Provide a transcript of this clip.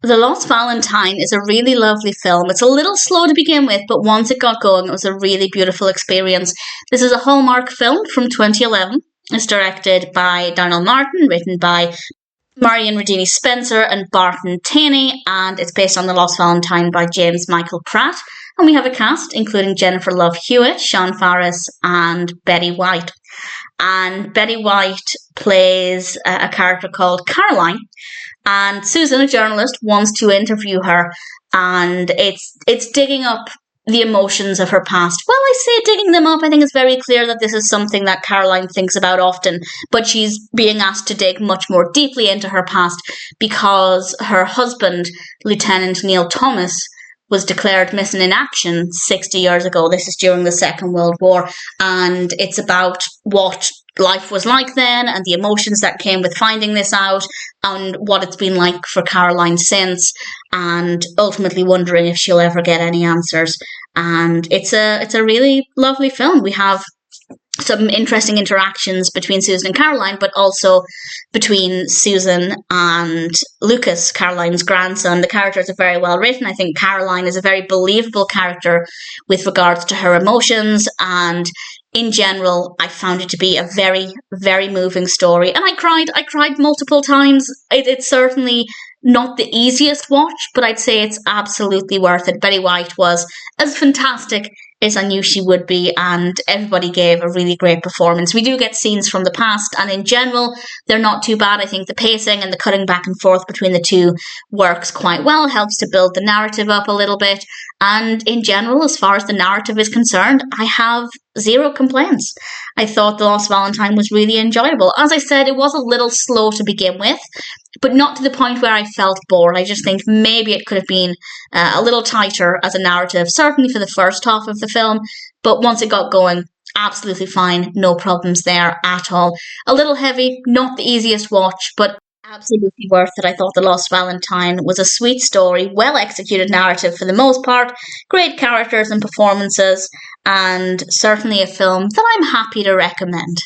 The Lost Valentine is a really lovely film. It's a little slow to begin with, but once it got going, it was a really beautiful experience. This is a Hallmark film from 2011. It's directed by Darnell, written by Maryann Ridini Spencer and Barton Taney, and it's based on The Lost Valentine by James Michael Pratt. And we have a cast including Jennifer Love Hewitt, Sean Faris, and Betty White. And Betty White plays a character called Caroline. And Susan, a journalist, wants to interview her, and it's digging up the emotions of her past. Well, I say digging them up. I think it's very clear that this is something that Caroline thinks about often, but she's being asked to dig much more deeply into her past because her husband, Lieutenant Neil Thomas, was declared missing in action 60 years ago. This is during the Second World War, and it's about what life was like then and the emotions that came with finding this out and what it's been like for Caroline since, and ultimately wondering if she'll ever get any answers. And it's a really lovely film. We have some interesting interactions between Susan and Caroline, but also between Susan and Lucas, Caroline's grandson. The characters are very well written. I think Caroline is a very believable character with regards to her emotions, and in general, I found it to be a very, very moving story. And I cried multiple times. It's certainly not the easiest watch, but I'd say it's absolutely worth it. Betty White was as fantastic as I knew she would be, and everybody gave a really great performance. We do get scenes from the past, and in general, they're not too bad. I think the pacing and the cutting back and forth between the two works quite well, helps to build the narrative up a little bit. And in general, as far as the narrative is concerned, I have zero complaints. I thought The Lost Valentine was really enjoyable. As I said, it was a little slow to begin with, but not to the point where I felt bored. I just think maybe it could have been a little tighter as a narrative, certainly for the first half of the film, but once it got going, absolutely fine, no problems there at all. A little heavy, not the easiest watch, but absolutely worth it. I thought The Lost Valentine was a sweet story, well-executed narrative for the most part, great characters and performances, and certainly a film that I'm happy to recommend.